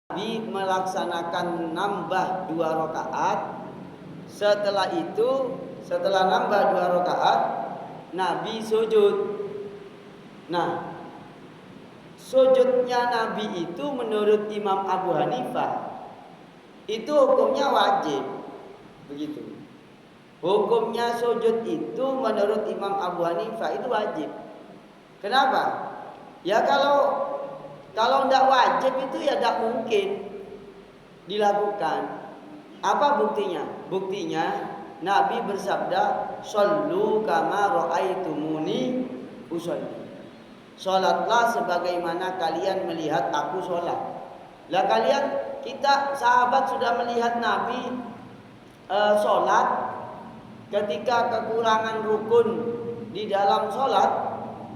Nabi melaksanakan nambah 2 rakaat. Setelah itu, setelah nambah 2 rakaat, Nabi sujud. Nah, sujudnya Nabi itu menurut Imam Abu Hanifah itu hukumnya wajib. Begitu. Hukumnya sujud itu menurut Imam Abu Hanifah itu wajib. Kenapa? Ya kalau tidak wajib itu ya tidak mungkin dilakukan. Apa buktinya? Buktinya Nabi bersabda, "Shallu kama ra'aitumuni usolli." Salatlah sebagaimana kalian melihat aku salat. Lah kita sahabat sudah melihat Nabi salat ketika kekurangan rukun di dalam salat.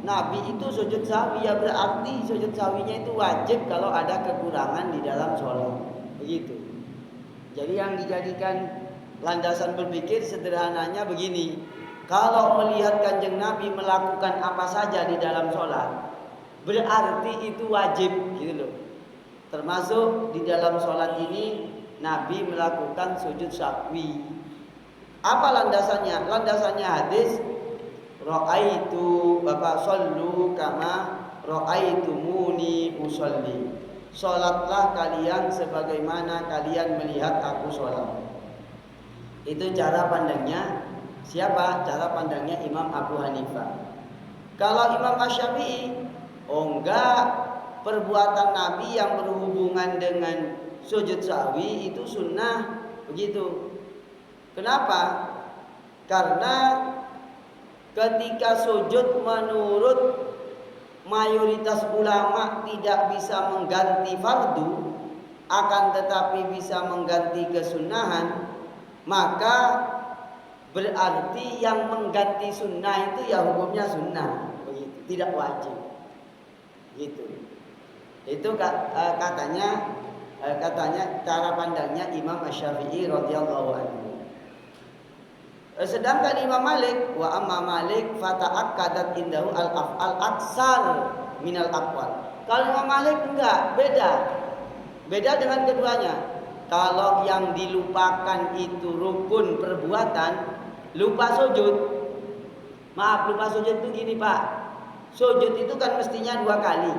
Nabi itu sujud sahwi, ya berarti sujud sahwinya itu wajib kalau ada kekurangan di dalam sholat. Begitu. Jadi yang dijadikan landasan berpikir sederhananya begini. Kalau melihat Kanjeng Nabi melakukan apa saja di dalam sholat, berarti itu wajib, gitu loh. Termasuk di dalam sholat ini Nabi melakukan sujud sahwi. Apa landasannya? Landasannya hadis Ra'aitu Bapak sallu kama ra'aitumuni usolli. Salatlah kalian sebagaimana kalian melihat aku salat. Itu cara pandangnya siapa? Cara pandangnya Imam Abu Hanifah. Kalau Imam Asy-Syafi'i, enggak, perbuatan Nabi yang berhubungan dengan sujud sahwi itu sunnah. Begitu. Kenapa? Karena ketika sujud menurut mayoritas ulama tidak bisa mengganti fardu, akan tetapi bisa mengganti kesunahan, maka berarti yang mengganti sunnah itu ya hukumnya sunnah, begitu, tidak wajib. Gitu. Itu katanya cara pandangnya Imam Asy-Syafi'i radhiyallahu anhu. Sedangkan Imam Malik, wa amma Malik fata'akkadat indahu al-af'al aksar minal aqwal. Kalau Imam Malik enggak, beda dengan keduanya. Kalau yang dilupakan itu rukun perbuatan, lupa sujud. Maaf, lupa sujud itu gini Pak. Sujud itu kan mestinya 2 kali.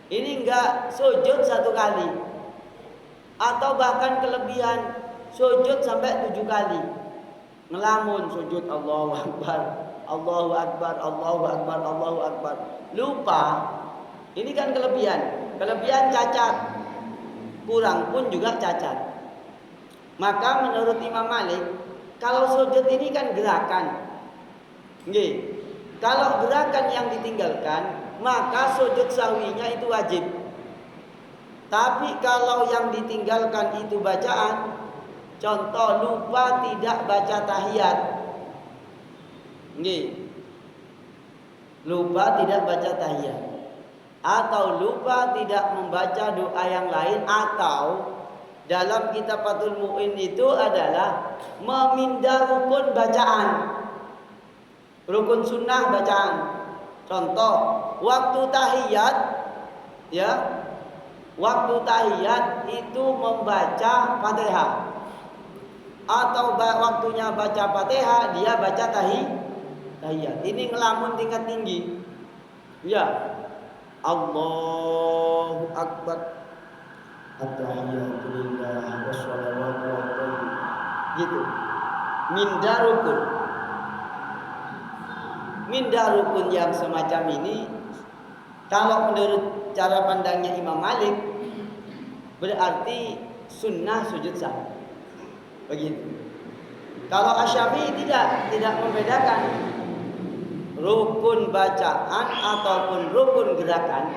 Ini enggak, sujud 1 kali. Atau bahkan kelebihan, sujud sampai 7 kali. Ngelamun sujud Allahu Akbar, Allahu Akbar, Allahu Akbar, Allahu Akbar. Lupa. Ini kan kelebihan. Kelebihan cacat. Kurang pun juga cacat. Maka menurut Imam Malik, kalau sujud ini kan gerakan. Nggih. Kalau gerakan yang ditinggalkan, maka sujud sahwinya itu wajib. Tapi kalau yang ditinggalkan itu bacaan, contoh lupa tidak baca tahiyat. Nggih. Lupa tidak baca tahiyat. Atau lupa tidak membaca doa yang lain, atau dalam kitab Fathul Mu'in itu adalah memindah rukun bacaan. Rukun sunnah bacaan. Contoh, waktu tahiyat ya. Waktu tahiyat itu membaca Fatihah. Atau waktunya baca Fatihah, dia baca tahiyat. Ini ngelamun tingkat tinggi. Ya. Allahu Akbar. At-tahiyatu lillah wassalawatu wassalamu. Gitu. Mindah rukun. Mindah rukun yang semacam ini, kalau menurut cara pandangnya Imam Malik, berarti sunnah sujud sahwi. Begitu. Kalau Asy-Syafi'i tidak membedakan rukun bacaan ataupun rukun gerakan,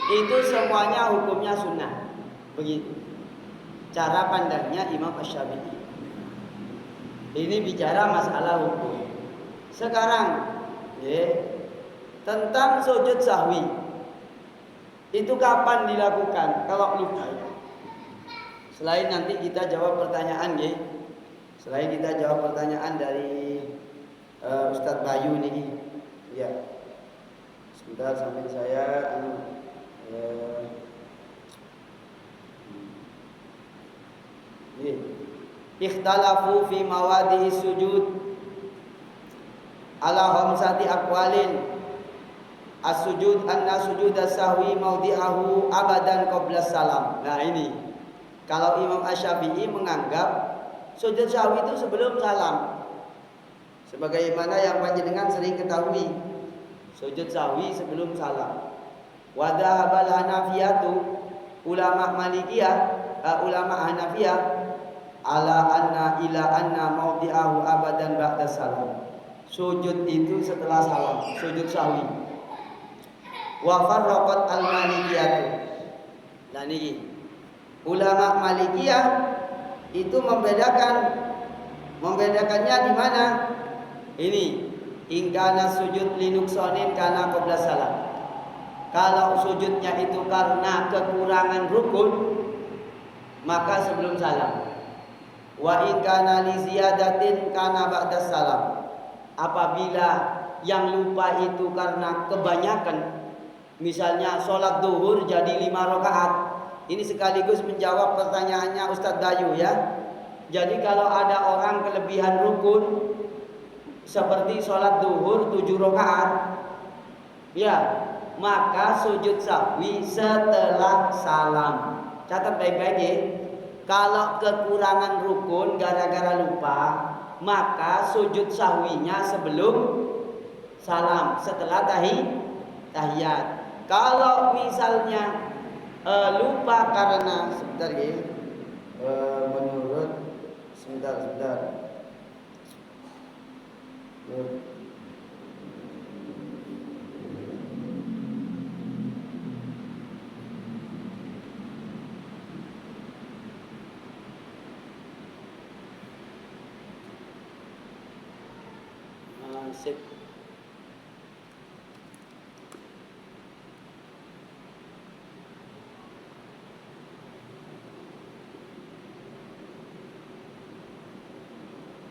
itu semuanya hukumnya sunnah. Begitu. Cara pandangnya Imam Asy-Syafi'i. Ini bicara masalah hukum. Sekarang, tentang sujud sahwi. Itu kapan dilakukan? Kalau lupa. Selain nanti kita jawab pertanyaan, selain kita jawab pertanyaan dari Ustadz Bayu nih, ya. Sebentar sampai saya ikhtalafu fi mawadi'i sujud ala khamsati aqwalin. As-sujud anna sujud as-sahwi mawdi'ahu abadan qabla salam. Nah ini, kalau Imam Asy-Syafi'i menganggap sujud sahwi itu sebelum salam. Sebagaimana yang panjenengan sering ketahui, sujud sahwi sebelum salam. Wa dhahabal Hanafiyatu, ulama Hanafiyah ala anna ila anna mawdi'ahu abadan ba'da salam. Sujud itu setelah salam, sujud sahwi. Wa farraqat al-Malikiyah. Nah niki, ulama Malikiyah itu membedakannya di mana? Ini, in kana sujud linuksonin kana qabla salam. Kalau sujudnya itu karena kekurangan rukun, maka sebelum salam. Wa in kana li ziyadatin kana ba'da salam. Apabila yang lupa itu karena kebanyakan, misalnya sholat duhur jadi 5 rakaat. Ini sekaligus menjawab pertanyaannya Ustadz Dayu ya. Jadi kalau ada orang kelebihan rukun seperti sholat duhur 7 rakaat, ya, maka sujud sahwi setelah salam. Catat baik-baik ya. Kalau kekurangan rukun gara-gara lupa, maka sujud sahwinya sebelum salam, setelah tahiyat. Kalau misalnya lupa karena sebentar ya, menurut sebentar. Sip.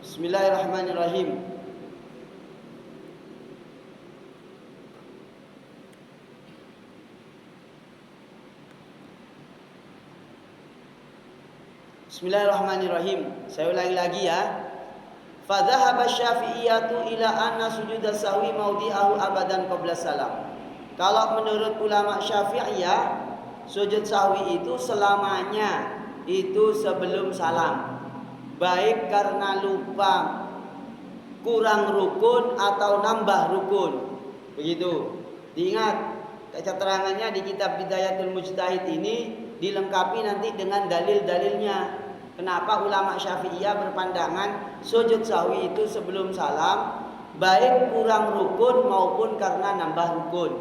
Bismillahirrahmanirrahim. Bismillahirrahmanirrahim. Saya ulangi lagi ya. Fa dhahaba Syafi'iyatu ila anna sujud as-sahwi mawdi'ahu abadan qabla salam. Kalau menurut ulama Syafi'iyah, sujud sahwi itu selamanya itu sebelum salam. Baik karena lupa, kurang rukun atau nambah rukun. Begitu. Diingat, keterangannya di kitab Bidayatul Mujtahid ini dilengkapi nanti dengan dalil-dalilnya. Kenapa ulama Syafi'iyah berpandangan sujud sahwi itu sebelum salam, baik kurang rukun maupun karena nambah rukun.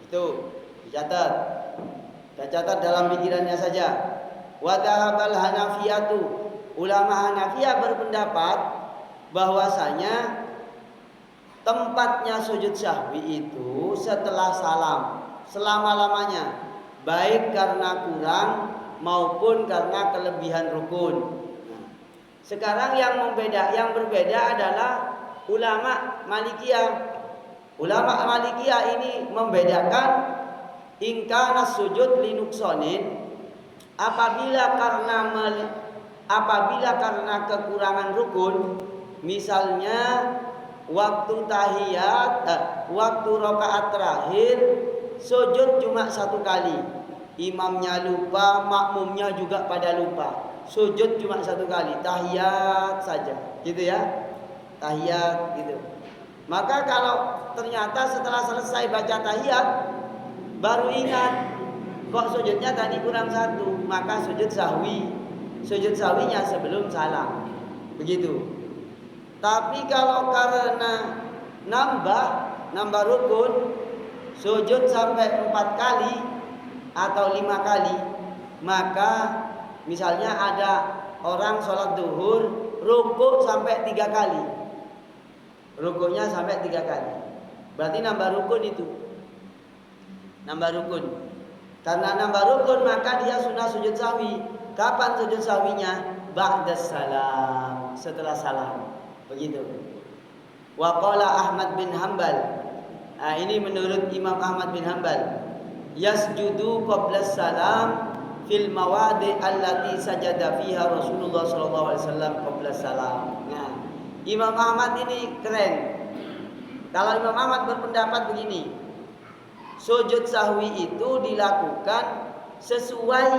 Itu dicatat. Kita catat dalam pikirannya saja. Wa dhahabal Hanafiyatu, ulama Hanafiyah berpendapat bahwasanya tempatnya sujud sahwi itu setelah salam, selama-lamanya, baik karena kurang maupun karena kelebihan rukun. Nah, sekarang yang berbeda adalah ulama Malikiyah. Ulama Malikiyah ini membedakan ingkana sujud linuksonin, apabila karena kekurangan rukun, misalnya waktu tahiyat, waktu rakaat terakhir sujud cuma 1 kali, imamnya lupa, makmumnya juga pada lupa, sujud cuma 1 kali, tahiyat saja, gitu ya, tahiyat gitu. Maka kalau ternyata setelah selesai baca tahiyat baru ingat kok sujudnya tadi kurang 1, maka sujud sahwi. Sujud sahwinya sebelum salam. Begitu. Tapi kalau karena nambah rukun, sujud sampai 4 kali atau 5 kali, maka misalnya ada orang sholat duhur rukuk sampai 3 kali, rukuknya sampai 3 kali, berarti nambah rukun itu, nambah rukun. Karena nambah rukun maka dia sunnah sujud sahwi. Kapan sujud sahwinya? Ba'da salam, setelah salam. Begitu. Wa qala Ahmad bin Hanbal. Nah, ini menurut Imam Ahmad bin Hanbal. Yasjudu qabla salam fil mawadi allati sajada fiha Rasulullah sallallahu alaihi wasallam qabla salam. Nah, Imam Ahmad ini keren. Kalau Imam Ahmad berpendapat begini, sujud sahwi itu dilakukan sesuai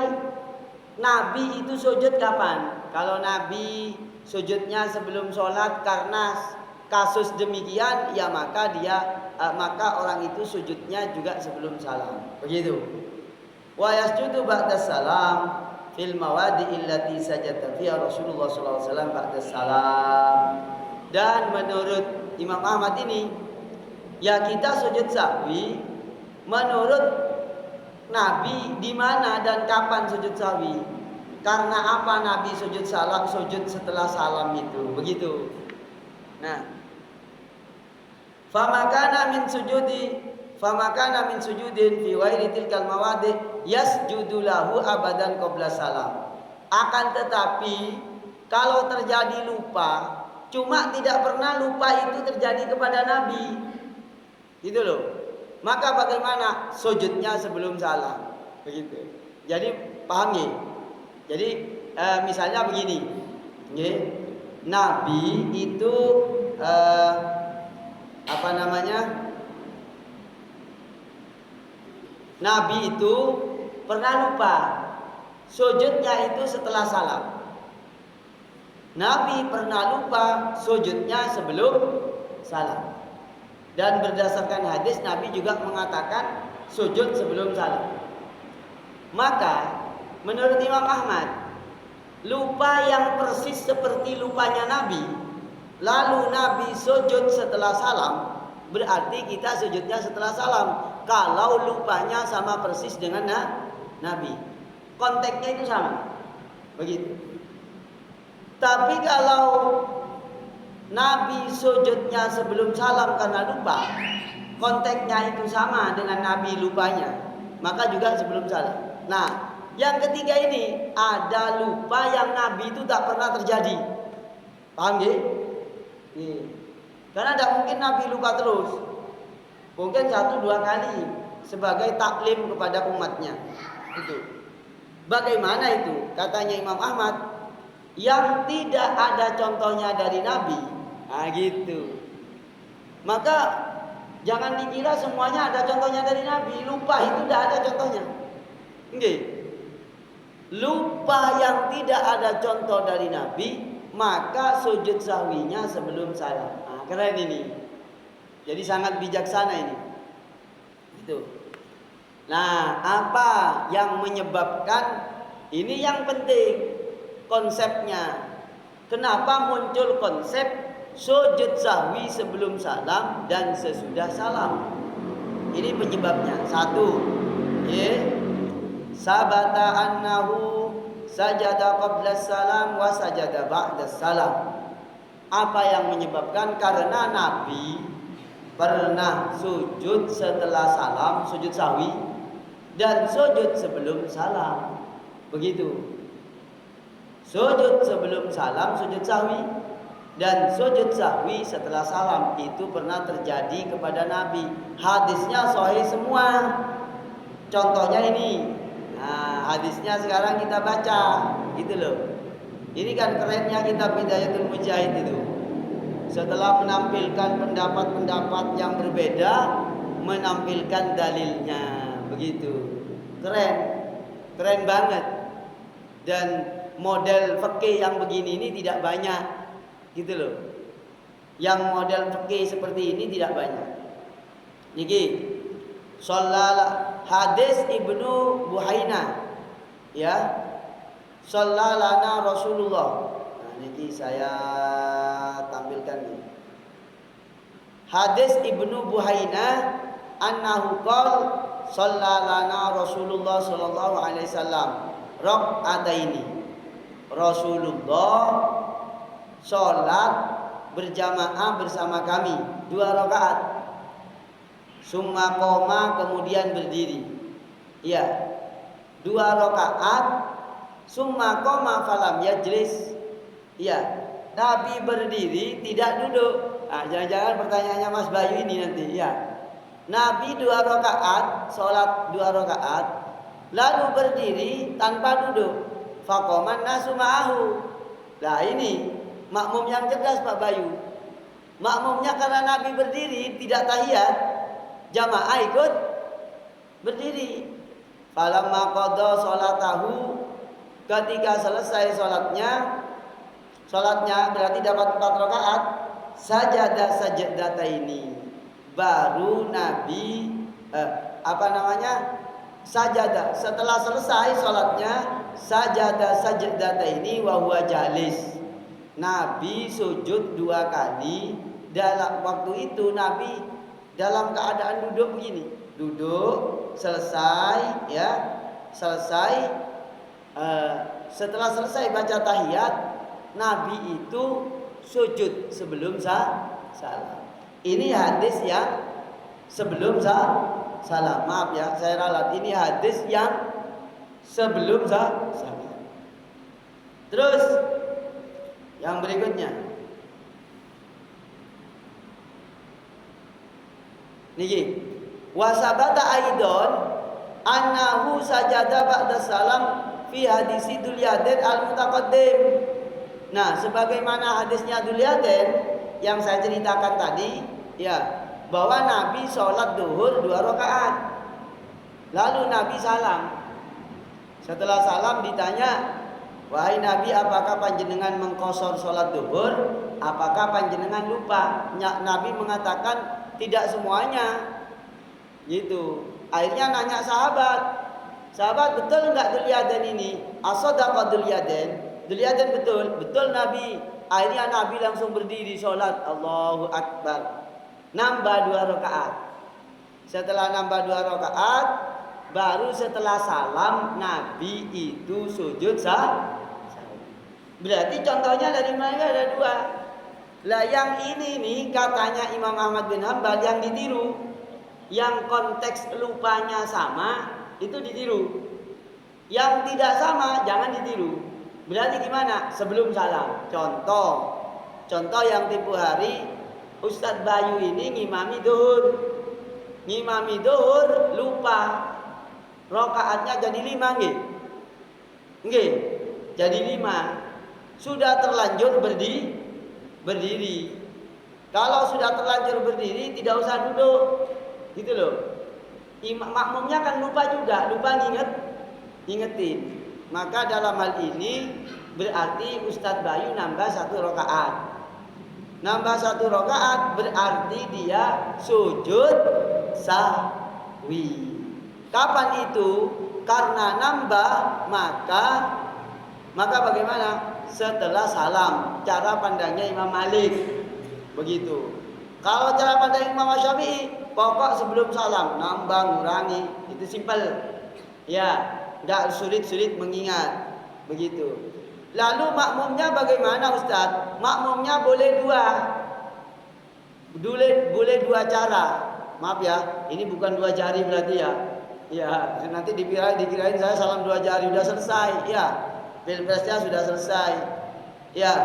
Nabi itu sujud kapan? Kalau Nabi sujudnya sebelum sholat karena kasus demikian, ya maka orang itu sujudnya juga sebelum salam. Begitu. Wa yasjudu ba'da salam fil mawadi illati sajada fiha Rasulullah sallallahu alaihi wasallam ba'da salam. Dan menurut Imam Ahmad ini, ya kita sujud sahwi menurut Nabi di mana dan kapan sujud sahwi. Karena apa Nabi sujud setelah salam itu. Begitu. Nah, famakana min sujudin fi ghairi tilkal mawadi yasjudu lahu abadan qabla salam. Akan tetapi kalau terjadi lupa, cuma tidak pernah lupa itu terjadi kepada Nabi. Gitu loh. Maka bagaimana sujudnya sebelum salam? Begitu. Jadi paham ya? Jadi misalnya begini, Nabi itu Nabi itu pernah lupa sujudnya itu setelah salam. Nabi pernah lupa sujudnya sebelum salam. Dan berdasarkan hadis Nabi juga mengatakan sujud sebelum salam. Maka menurut Imam Ahmad, lupa yang persis seperti lupanya Nabi, lalu Nabi sujud setelah salam, berarti kita sujudnya setelah salam. Kalau lupanya sama persis dengan Nabi, konteksnya itu sama. Begitu. Tapi kalau Nabi sujudnya sebelum salam karena lupa, konteksnya itu sama dengan Nabi lupanya, maka juga sebelum salam. Nah, yang ketiga ini ada lupa yang Nabi itu tak pernah terjadi. Paham gak? Karena tidak mungkin Nabi lupa terus. Mungkin 1-2 kali sebagai taklim kepada umatnya. Itu. Bagaimana itu? Katanya Imam Ahmad, yang tidak ada contohnya dari Nabi. Nah gitu. Maka jangan dikira semuanya ada contohnya dari Nabi. Lupa itu tidak ada contohnya. Nggih. Lupa yang tidak ada contoh dari Nabi, maka sujud sahwinya sebelum salam. Nah, keren ini. Jadi sangat bijaksana ini. Gitu. Nah, apa yang menyebabkan ini yang penting konsepnya. Kenapa muncul konsep sujud sahwi sebelum salam dan sesudah salam? Ini penyebabnya. 1, sabata annahu sajada qabla salam wa sajada ba'da salam. Apa yang menyebabkan? Karena Nabi pernah sujud setelah salam, sujud sahwi, dan sujud sebelum salam. Begitu. Sujud sebelum salam, sujud sahwi, dan sujud sahwi setelah salam itu pernah terjadi kepada Nabi. Hadisnya sahih semua. Contohnya ini. Nah, hadisnya sekarang kita baca, gitu loh. Ini kan kerennya kitab Bidayatul Mujahid itu. Setelah menampilkan pendapat-pendapat yang berbeda, menampilkan dalilnya, begitu. Keren, keren banget. Dan model fikih yang begini ini tidak banyak, gitu loh. Yang model fikih seperti ini tidak banyak. Niki, hadis Ibnu Buhaina, ya, sallalana Rasulullah. Nah, niki saya tampilkan nih. Hadis Ibnu Buhaina annahu qala sallalana Rasulullah sallallahu alaihi wasallam raq'ataini. Rasulullah sholat berjamaah bersama kami 2 rakaat. Summa qoma, kemudian berdiri. Iya. 2 rakaat. Summa qoma falam yajlis. Iya. Nabi berdiri tidak duduk. Ah, jangan-jangan pertanyaannya Mas Bayu ini nanti. Iya. Nabi 2 rakaat, sholat 2 rakaat. lalu berdiri tanpa duduk. Faqaman nasu ma'ahu. Lah ini makmum yang cerdas Pak Bayu. Makmumnya karena Nabi berdiri tidak tahiyat, jamaah ikut berdiri. Falamma qada salatahu, ketika selesai salatnya berarti dapat 4 rakaat, sajada ini. Baru Nabi sajada setelah selesai salatnya, sajada ini wa huwa jalis. Nabi sujud 2 kali. Dalam waktu itu Nabi dalam keadaan duduk begini. Duduk selesai ya. Setelah selesai baca tahiyat, Nabi itu sujud sebelum salam. Ini hadis yang sebelum salam. Maaf ya, saya ralat. Ini hadis yang sebelum salam. Terus yang berikutnya. Niki. Wasabata aidon annahu sajada ba'da salam fi hadisi Dzulyaden al-mutaqaddim. Nah, sebagaimana hadisnya Dzulyaden yang saya ceritakan tadi, ya, bahwa Nabi sholat duhur 2 rakaat. Lalu Nabi salam. Setelah salam ditanya, wahai Nabi, apakah panjenengan mengqosor sholat duhur? Apakah panjenengan lupa? Nabi mengatakan tidak semuanya. Gitu. Akhirnya nanya sahabat, betul enggak Dzulyaden ini? As-sadaqa Dzulyaden? Dzulyaden betul Nabi. Akhirnya Nabi langsung berdiri sholat, Allahu Akbar. Nambah 2 rakaat. Setelah nambah 2 rakaat, baru setelah salam Nabi itu sujud Berarti contohnya dari mana ada 2. Lah yang ini nih katanya Imam Ahmad bin Hanbal yang ditiru. Yang konteks lupanya sama itu ditiru. Yang tidak sama jangan ditiru. Berarti gimana? Sebelum salam. Contoh yang tipu hari Ustadz Bayu ini ngimami duhur lupa. Rakaatnya jadi 5 nggih. Nggih. Jadi 5. Sudah terlanjur berdiri. Kalau sudah terlanjur berdiri tidak usah duduk. Gitu loh. Makmumnya kan lupa ngingetin. Maka dalam hal ini berarti Ustadz Bayu nambah 1 rakaat. Nambah 1 rakaat berarti dia sujud sahwi. Kapan itu? Karena nambah maka bagaimana? Setelah salam. Cara pandangnya Imam Malik. Begitu. Kalau cara pandang Imam Syafi'i, pokok sebelum salam nambah ngurangi. Itu simpel. Ya, enggak sulit mengingat. Begitu. Lalu makmumnya bagaimana Ustaz? Makmumnya boleh 2. Boleh 2 cara. Maaf ya, ini bukan 2 jari berarti ya. Ya, nanti dikirain saya salam 2 jari udah selesai. Ya, pilpresnya sudah selesai. Ya,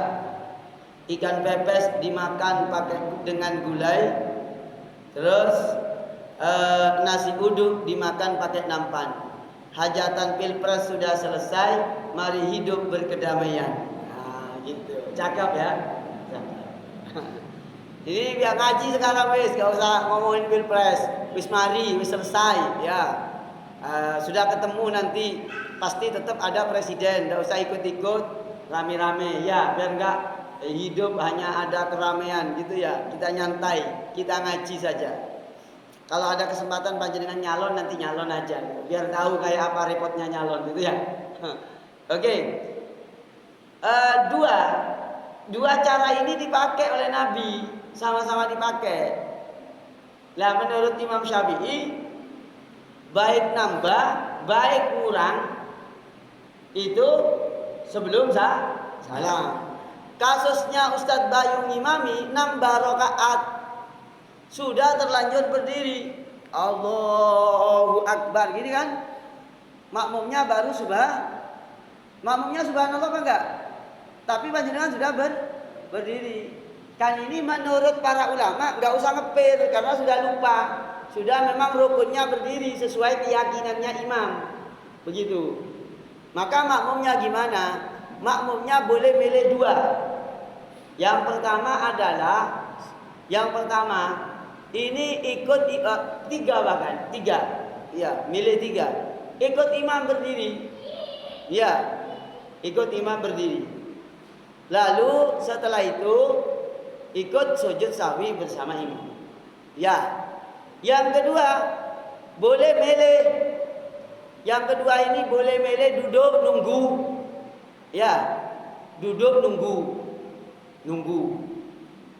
ikan pepes dimakan dengan gulai. Terus nasi uduk dimakan pakai nampan. Hajatan pilpres sudah selesai, mari hidup berkedamaian. Nah, gitu. Cakep ya. Ini biar ngaji sekarang wis, gak usah ngomongin pilpres. Wis mari, wis selesai ya. Sudah ketemu nanti pasti tetap ada presiden, gak usah ikut-ikut rame-rame ya, biar enggak hidup hanya ada keramaian gitu ya. Kita nyantai, kita ngaji saja. Kalau ada kesempatan panjenengan nyalon, nanti nyalon aja gitu. Biar tahu kayak apa repotnya nyalon gitu ya. Oke. Dua cara ini dipakai oleh Nabi, sama-sama dipakai. Lah menurut Imam Syafi'i, baik nambah, baik kurang itu sebelum salam. Kasusnya Ustadz Bayu ngimami nambah rakaat, sudah terlanjur berdiri, Allahu Akbar gini kan, makmumnya subhanallah apa enggak? Tapi panjenengan sudah berdiri. Kan ini menurut para ulama enggak usah ngepir karena sudah lupa. Sudah memang rukunnya berdiri sesuai keyakinannya imam. Begitu. Maka makmumnya gimana? Makmumnya boleh milih dua. Yang pertama ini ikut tiga, bahkan tiga. Ya, milih tiga. Ikut imam berdiri. Ya, ikut imam berdiri. Lalu setelah itu ikut sujud sahwi bersama imam. Ya. Yang kedua boleh milih. Yang kedua ini boleh milih duduk nunggu. Ya, duduk nunggu.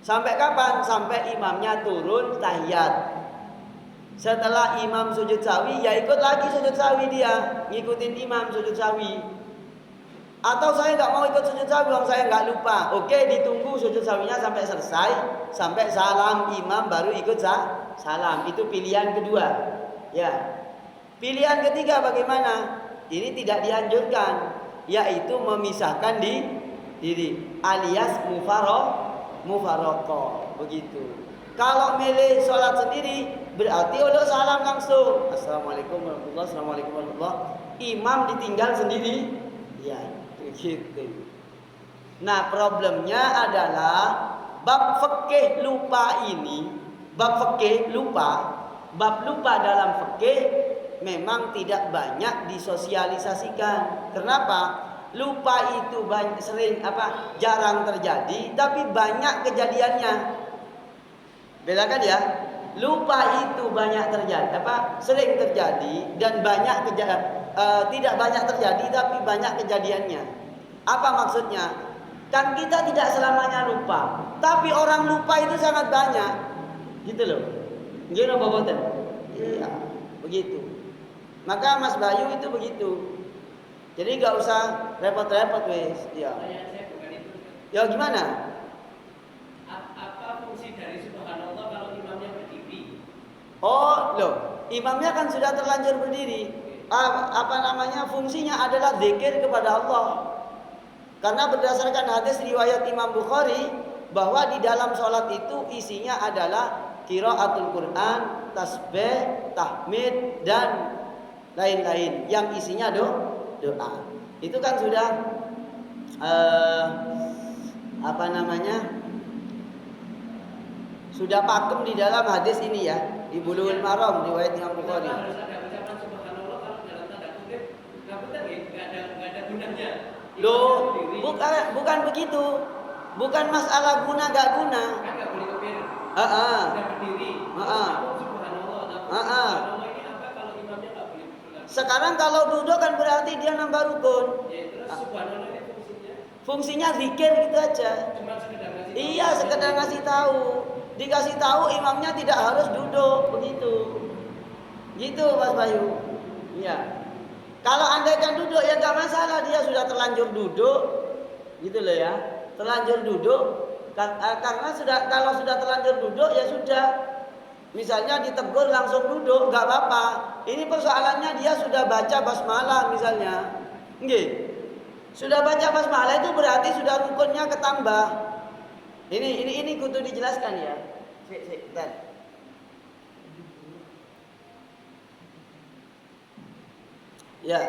Sampai kapan? Sampai imamnya turun tahiyat. Setelah imam sujud sawi, ya ikut lagi sujud sawi dia, ngikutin imam sujud sawi. Atau saya nggak mau ikut sujud sawi, saya nggak lupa. Oke, ditunggu sujud sawinya sampai selesai, sampai salam imam baru ikut salam. Itu pilihan kedua. Ya. Pilihan ketiga bagaimana? Ini tidak dianjurkan, yaitu memisahkan diri, alias mufaroqah. Begitu. Kalau milih sholat sendiri berarti udah salam langsung. Assalamualaikum warahmatullahi wabarakatuh. Assalamualaikum warahmatullahi wabarakatuh. Imam ditinggal sendiri. Ya, begitu. Nah, problemnya adalah bab fikih lupa ini. Bab lupa dalam fikih memang tidak banyak disosialisasikan. Kenapa? Lupa itu jarang terjadi, tapi banyak kejadiannya. Bedakan ya, lupa itu banyak terjadi, sering terjadi dan tidak banyak terjadi tapi banyak kejadiannya. Apa maksudnya? Kan kita tidak selamanya lupa, tapi orang lupa itu sangat banyak, gitu loh. Gimana Bapak? Iya, begitu. Maka Mas Bayu itu begitu. Jadi nggak usah repot-repot wes. Ya. Ya gimana? Oh, loh, imamnya kan sudah terlanjur berdiri. Fungsinya adalah zikir kepada Allah. Karena berdasarkan hadis riwayat Imam Bukhari bahwa di dalam sholat itu isinya adalah qiraatul Quran, tasbih, tahmid dan lain-lain yang isinya doa. Itu kan sudah sudah pakem di dalam hadis ini ya, di Bulughul Maram riwayat Imam Bukhari. Loh, bukan begitu. Bukan masalah guna gak guna. Sekarang kalau duduk kan berarti dia nambah rukun. Fungsinya zikir gitu aja. Iya, sekedar ngasih tahu. Dikasih tahu imamnya tidak harus duduk, begitu. Gitu Mas Bayu. Iya. Kalau andaikan duduk ya nggak masalah, dia sudah terlanjur duduk, gitu loh ya. Terlanjur duduk, karena kalau sudah terlanjur duduk ya sudah. Misalnya ditegur langsung duduk, nggak apa-apa. Ini persoalannya dia sudah baca basmalah misalnya, nggih. Sudah baca basmalah itu berarti sudah rukunnya ketambah. Ini kudu dijelaskan ya. Bentar. Ya.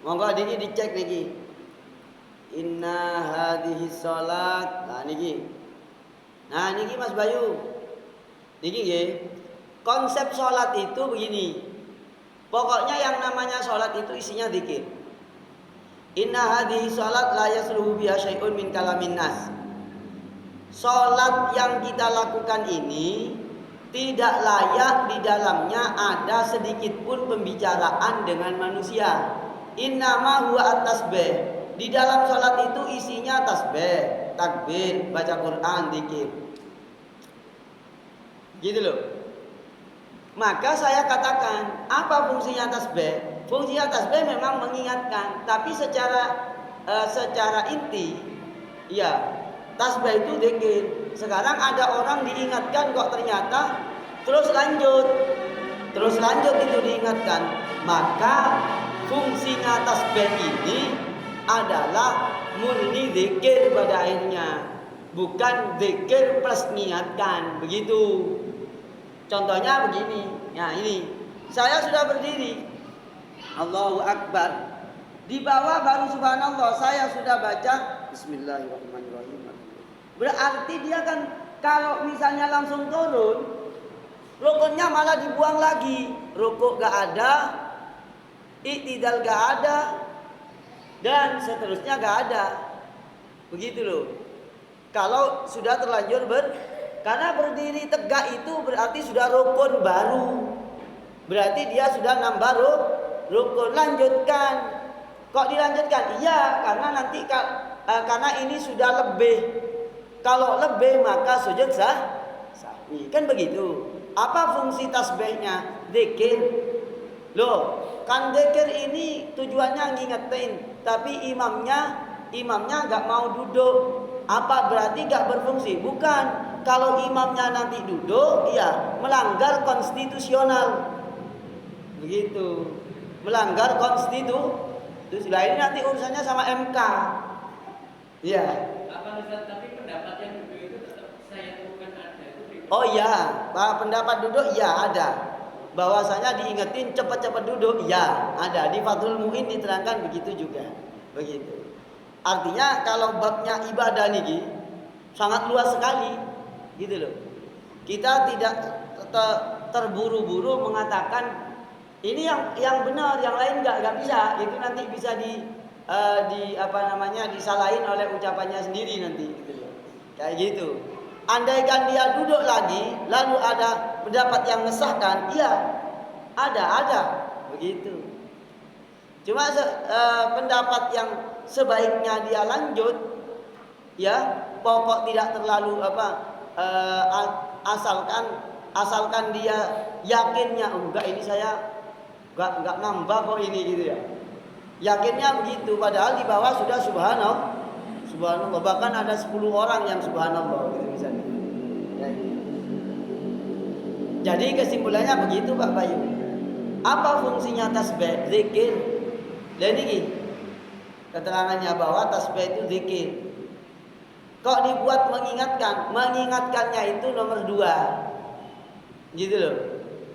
Monggo niki dicek niki. Inna hadhihi shalat. Nah niki Mas Bayu. Niki nggih. Konsep salat itu begini. Pokoknya yang namanya salat itu isinya zikir. Inna hadhihi shalat la yasluhu biha syai'un min kalamin nas. Salat yang kita lakukan ini tidak layak di dalamnya ada sedikit pun pembicaraan dengan manusia. Innama huwa at-tasbih. Di dalam salat itu isinya tasbih, takbir, baca Quran, zikir. Gitu loh. Maka saya katakan, apa fungsinya tasbih? Fungsinya tasbih memang mengingatkan, tapi secara inti, ya tasbih itu zikir. Sekarang ada orang diingatkan kok ternyata terus lanjut itu diingatkan. Maka fungsinya tasbih ini adalah murni zikir pada akhirnya, bukan zikir plus niatkan, begitu. Contohnya begini, ya ini Saya sudah berdiri, Allahu Akbar. Di bawah baru subhanallah, saya sudah baca Bismillahirrahmanirrahim. Berarti dia kan kalau misalnya langsung turun, rukunnya malah dibuang lagi. Rukuk gak ada, i'tidal gak ada, dan seterusnya gak ada. Begitu loh. Kalau sudah terlanjur karena berdiri tegak itu berarti sudah rukun baru. Berarti dia sudah nambah rukun. Lanjutkan. Kok dilanjutkan? Iya, karena nanti karena ini sudah lebih. Kalau lebih maka sujud sahwi. Kan begitu. Apa fungsi tasbihnya? Dzikir. Loh, kan dzikir ini tujuannya ngingetin, tapi imamnya nggak mau duduk. Apa berarti nggak berfungsi? Bukan. Kalau imamnya nanti duduk, ya melanggar konstitusional. Begitu. Melanggar konstitusi. Ini nanti urusannya sama MK. Iya. Tapi pendapat yang duduk itu tetap saya temukan ada itu. Oh iya, pendapat duduk ya ada. Bahwasanya diingetin cepat-cepat duduk, ya ada. Di Fathul Mu'in diterangkan begitu juga. Begitu. Artinya kalau babnya ibadah nih sangat luas sekali, gitu loh. Kita tidak terburu-buru mengatakan ini yang benar, yang lain nggak bisa. Itu nanti bisa disalahin oleh ucapannya sendiri nanti, gitu loh. Kayak gitu. Andaikan dia duduk lagi, lalu ada pendapat yang mengesahkan, iya, ada, begitu. Cuma pendapat yang sebaiknya dia lanjut, ya, pokok tidak terlalu asalkan dia yakinnya, enggak ini saya enggak nambah kok ini gitu ya. Yakinnya begitu, padahal di bawah sudah subhanallah, bahkan ada 10 orang yang subhanallah gitu misalnya. Jadi kesimpulannya begitu Pak Bayu. Apa fungsinya tasbih? Zikir. Dan ini keterangannya bahwa tasbih itu zikir. Kok dibuat mengingatkan? Mengingatkannya itu nomor 2. Gitu loh.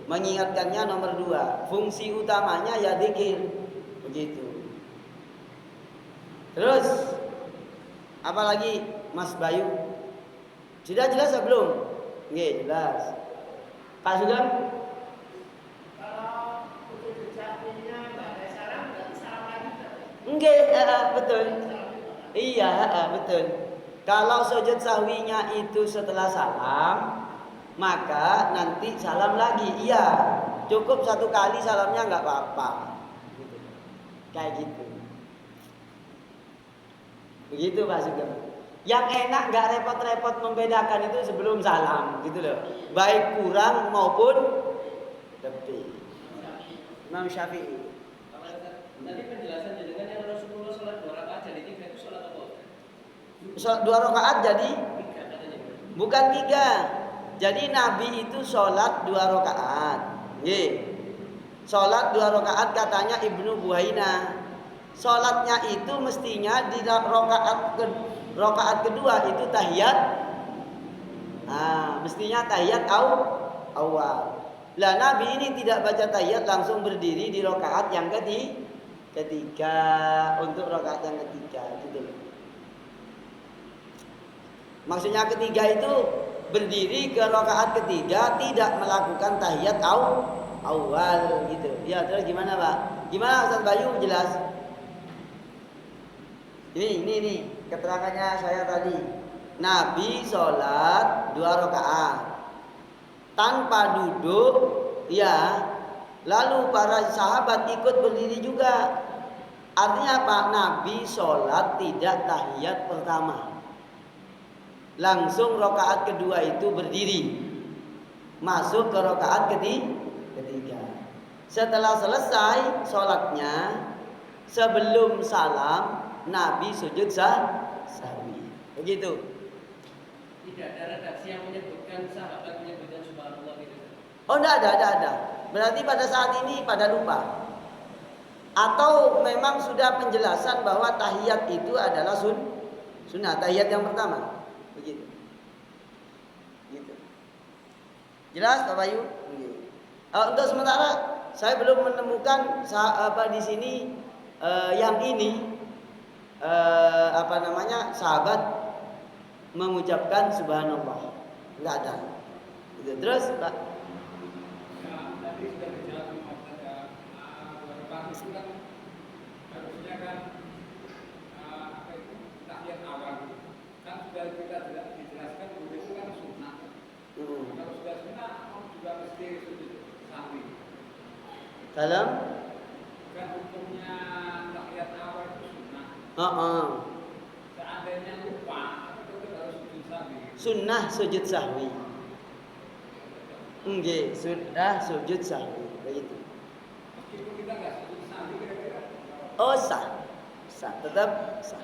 Mengingatkannya nomor 2. Fungsi utamanya ya zikir. Begitu. Terus apalagi Mas Bayu? Sudah jelas atau belum? Nggih, jelas. Pak Sugeng? Kalau sujud sahwinya nggak ada salam, berarti salam lagi kan? Nggih, betul. Iya, betul. Kalau sujud sahwinya itu setelah salam, maka nanti salam lagi. Iya, cukup 1 kali salamnya nggak apa-apa. Gitu. Kayak gitu. Begitu Pak Sugeng. Yang enak nggak repot-repot membedakan itu sebelum salam, gitu loh. Baik kurang maupun lebih. Imam Syafi'i. Tadi penjelasan dengan yang Rasulullah sholat 2 rakaat jadi 3 itu sholat apa? Sholat 2 rakaat jadi 3 katanya. bukan 3. Jadi Nabi itu sholat 2 rakaat. Nggih. Sholat 2 rakaat katanya Ibnu Buhaina. Sholatnya itu mestinya di rakaat kedua itu tahiyat. Mestinya tahiyat awal. Lah Nabi ini tidak baca tahiyat, langsung berdiri di rakaat yang ketiga untuk rakaat yang ketiga gitu loh. Maksudnya ketiga itu berdiri ke rakaat ketiga tidak melakukan tahiyat awal gitu. Ya, terus gimana, Pak? Gimana Ustaz Bayu jelas? Ini keterangannya saya tadi. Nabi sholat 2 rakaat tanpa duduk, ya. Lalu para sahabat ikut berdiri juga. Artinya apa? Nabi sholat tidak tahiyat pertama. Langsung rakaat kedua itu berdiri. Masuk ke rakaat ketiga. Setelah selesai sholatnya, sebelum salam, Nabi sujud sahwi. Begitu. Tidak ada redaksi yang menyebutkan sahabat menyebutkan subhanallah gitu. Oh, enggak ada. Berarti pada saat ini pada lupa. Atau memang sudah penjelasan bahwa tahiyat itu adalah sunnah, tahiyat yang pertama. Begitu. Gitu. Jelas Pak Bayu? Untuk sementara saya belum menemukan di sini yang ini sahabat mengucapkan subhanallah, nggak ada. Gitu. Terus Pak. Tadi sudah dijawab beberapa itu kan harusnya kan tahiyat awal kan sudah kita tidak dijelaskan bahwa itu kan sunnah. Kalau sudah sunnah juga mesti sujud sahwi. Dalam Kan hukumnya tahiyat awal itu sunnah. Seandainya lupa, itu harus sujud sahwi. Sunnah sujud sahwi. Nggih, sudah sujud sahwi. Begitu. Meskipun kita nggak sujud sahwi kira-kira. Oh sah, tetap sah.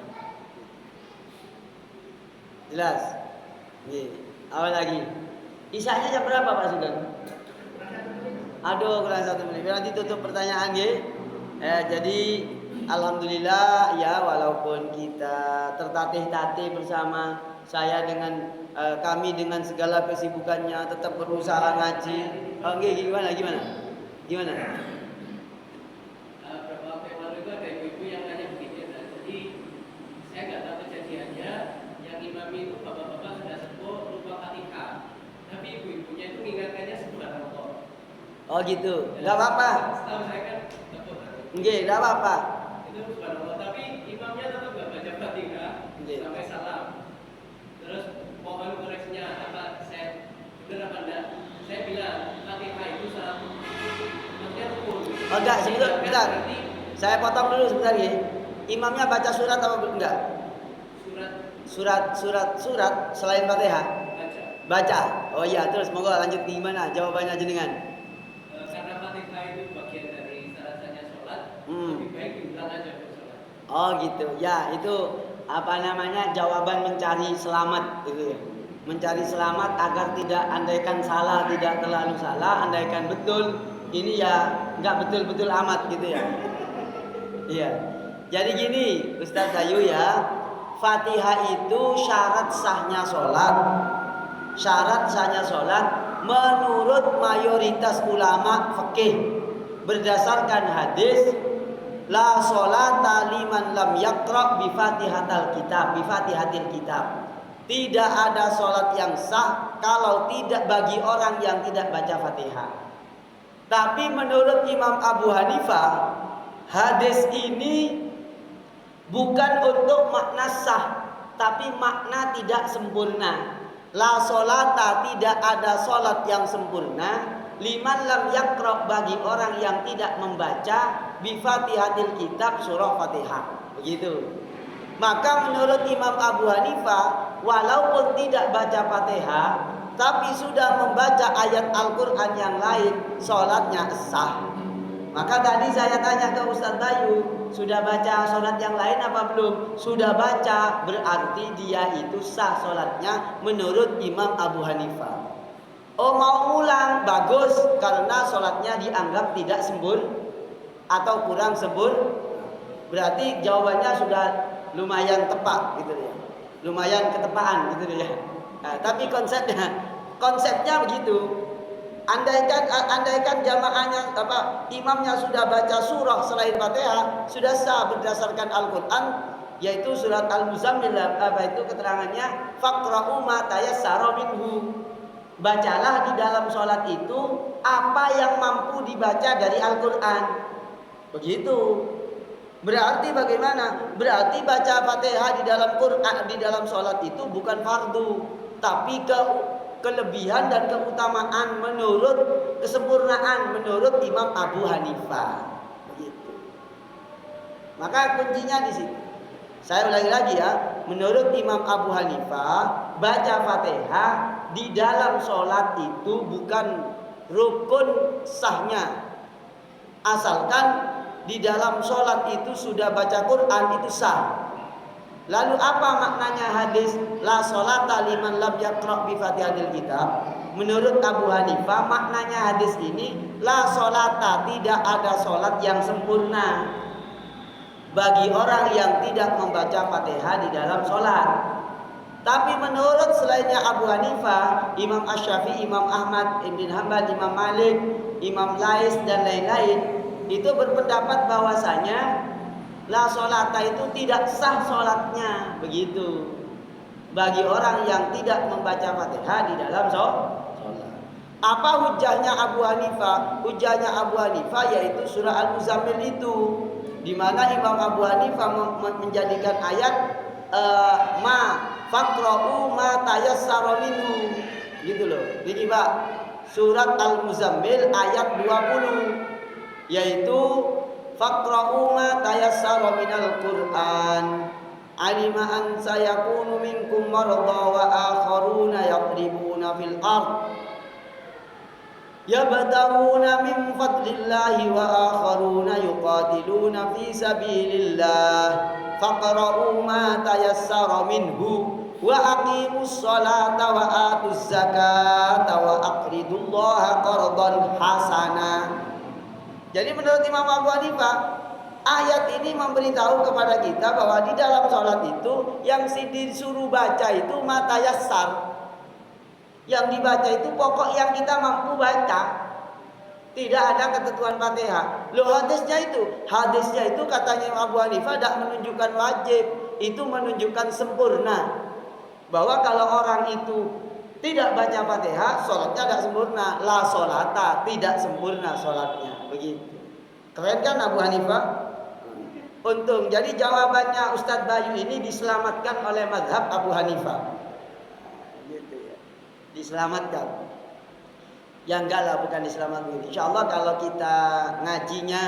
Jelas. Nggih. Awal lagi. Isanya jam berapa Pak Sugeng? Aduh, kurang 1 menit. Nanti tutup pertanyaan nggih. Jadi alhamdulillah ya, walaupun kita tertatih-tatih bersama, saya dengan kami dengan segala kesibukannya tetap berusaha ngaji. Gimana? Beberapa waktu yang lalu itu ada ibu-ibu yang tanya begini. Jadi saya nggak tahu kejadiannya, yang imam itu bapak-bapak sudah sepuh lupa Fatihah, tapi ibu-ibunya itu mengingatkannya subhanallah. Oh gitu, nggak apa-apa. Setahu saya kan Nggak apa-apa. itu subhanallah, tapi imamnya tetap nggak baca Fatihah sampai salam. Terus mohon koreksinya apa saya benar apa enggak? Saya bilang Fatihah itu salah maksudnya rukun. Oh enggak, sebentar. Saya potong dulu sebentar ya. Imamnya baca surat apa enggak? Surat selain Fatihah. Baca. Oh iya, terus monggo lanjut gimana jawabannya jenengan? Karena Fatihah itu bagian dari syarat-syaratnya sholat, lebih baik diulang aja untuk sholat. Oh gitu. Ya, itu jawaban mencari selamat gitu ya. Mencari selamat agar tidak, andaikan salah tidak terlalu salah, andaikan betul ini ya nggak betul-betul amat gitu ya. Iya. Jadi gini Ustaz Ayu ya, Fatihah itu syarat sahnya sholat. Syarat sahnya sholat menurut mayoritas ulama fikih berdasarkan hadis la sholata liman lam yaqra bi fatihatil kitab. Tidak ada sholat yang sah kalau tidak bagi orang yang tidak baca Fatihah. Tapi menurut Imam Abu Hanifah, hadis ini bukan untuk makna sah, tapi makna tidak sempurna. La sholata, tidak ada sholat yang sempurna liman lam yaqra, bagi orang yang tidak membaca bi fatihatil kitab, surah Fatihah. Begitu. Maka menurut Imam Abu Hanifah, walaupun tidak baca Fatihah tapi sudah membaca ayat Al-Quran yang lain, sholatnya sah. Maka tadi saya tanya ke Ustaz Bayu, sudah baca sholat yang lain apa belum? Sudah baca, berarti dia itu sah sholatnya menurut Imam Abu Hanifah. Oh mau ulang, bagus, karena sholatnya dianggap tidak sempurna atau kurang sempurna. Berarti jawabannya sudah lumayan tepat gitu ya. Lumayan ketepaan gitu ya. Nah, tapi konsepnya begitu. Andaikan jamaahnya imamnya sudah baca surah selain Fatihah, sudah sah berdasarkan Al-Qur'an, yaitu surat Al-Muzammil, itu keterangannya faqra'u ma tayassara minhu. Bacalah di dalam sholat itu apa yang mampu dibaca dari Al-Qur'an. Begitu. Berarti bagaimana? Berarti baca Fatihah di dalam Quran, di dalam sholat itu bukan fardu, tapi kelebihan dan keutamaan menurut kesempurnaan menurut Imam Abu Hanifah. Begitu. Maka kuncinya di situ. Saya ulangi lagi ya, menurut Imam Abu Hanifah, baca Fatihah di dalam sholat itu bukan rukun sahnya, asalkan di dalam sholat itu sudah baca Quran, itu sah. Lalu apa maknanya hadis la sholata liman lam yaqra bi fatihatil kitab? Menurut Abu Hanifah, maknanya hadis ini la sholata, tidak ada sholat yang sempurna bagi orang yang tidak membaca Fatihah di dalam sholat. Tapi menurut selainnya Abu Hanifah, Imam Asy-Syafi'i, Imam Ahmad bin Hanbal, Imam Malik, Imam Lais dan lain-lain itu berpendapat bahwasanya la sholata itu tidak sah sholatnya, begitu. Bagi orang yang tidak membaca Fatihah di dalam sholat. Apa hujahnya Abu Hanifah? Hujahnya Abu Hanifah yaitu surah Al-Muzammil itu, di mana Imam Abu Hanifah menjadikan ayat ma faqra'u ma tayassara minhu, gitu loh. Jadi Pak, surat Al-Muzammil ayat 20 yaitu faqra'u ma tayassara minal Qur'an alima an sayakunu minkum marada wa akharuna yadribuna fil ard yabtaguna min fadlillahi wa akharuna yuqatiluna fi sabilillah faqra'u ma tayassara minhu wa aqimus salata wa atuz zakata wa aqridullaha qardan hasana. Jadi menurut Imam Abu Hanifah, ayat ini memberitahu kepada kita bahwa di dalam sholat itu yang disuruh baca itu ma tayassar. Yang dibaca itu pokok yang kita mampu baca. Tidak ada ketentuan Fatihah. Loh hadisnya itu katanya Abu Hanifah tidak menunjukkan wajib, itu menunjukkan sempurna. Bahwa kalau orang itu tidak baca Fatihah, sholatnya tidak sempurna. La sholata, tidak sempurna sholatnya. Begitu. Keren kan Abu Hanifah? Untung. Jadi jawabannya Ustadz Bayu ini diselamatkan oleh mazhab Abu Hanifah. Gitu ya. Diselamatkan. Ya enggak lah, bukan diselamatkan. Insya Allah kalau kita ngajinya,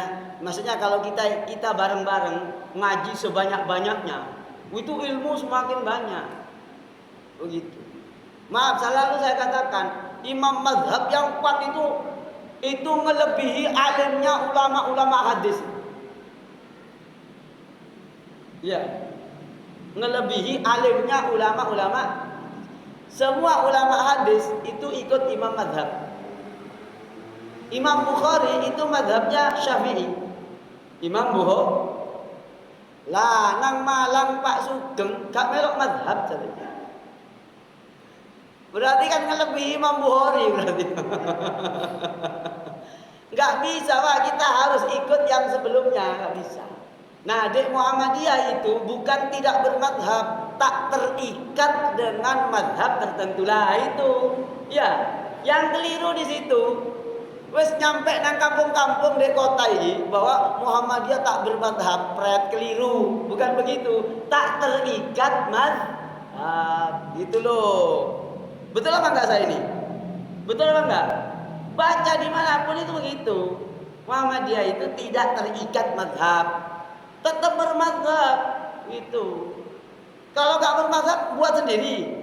maksudnya kalau kita bareng-bareng ngaji sebanyak-banyaknya, itu ilmu semakin banyak. Begitu. Maaf, selalu saya katakan, imam mazhab yang kuat itu melebihi alimnya ulama-ulama hadis. Ya, melebihi alimnya ulama-ulama. Semua ulama hadis itu ikut imam mazhab. Imam Bukhari itu mazhabnya Syafi'i. Imam Bukhari lanang malang Pak Sugeng gak melok mazhab jadinya. Berarti kan ngelebihi Imam Bukhari berarti. Gak bisa Pak, kita harus ikut yang sebelumnya, gak bisa. Nah, di Muhammadiyah itu bukan tidak bermadhab, tak terikat dengan madhab tertentu lah itu. Ya, yang keliru di situ. Wes nyampe nang kampung-kampung di kota ini bahwa Muhammadiyah tak bermadhab, pret keliru, bukan begitu. Tak terikat madhab, gitu loh. Betul apa enggak saya ini? Betul apa enggak? Baca dimanapun itu begitu. Muhammadiyah itu tidak terikat madhab, tetap bermadhab itu. Kalau nggak bermadhab buat sendiri,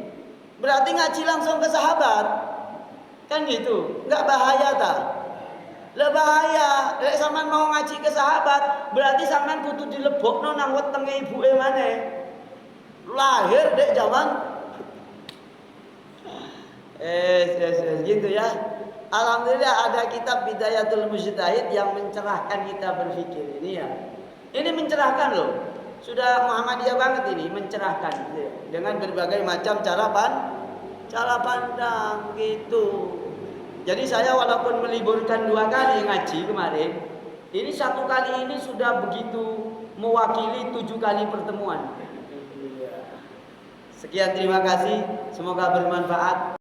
berarti ngaji langsung ke sahabat, kan gitu. Nggak bahaya tak? Lah bahaya. Lek sampean mau ngaji ke sahabat, berarti sampean kudu dilebokno nang wetenge ibuke maneh. Lahir dek zaman gitu ya. Alhamdulillah ada kitab Bidayatul Mujtahid yang mencerahkan kita berpikir ini ya. Ini mencerahkan loh. Sudah Muhammadiyah banget ini, mencerahkan gitu ya. Dengan berbagai macam cara pandang gitu. Jadi saya walaupun meliburkan 2 kali ngaji kemarin, ini 1 kali ini sudah begitu mewakili 7 kali pertemuan. Sekian, terima kasih, semoga bermanfaat.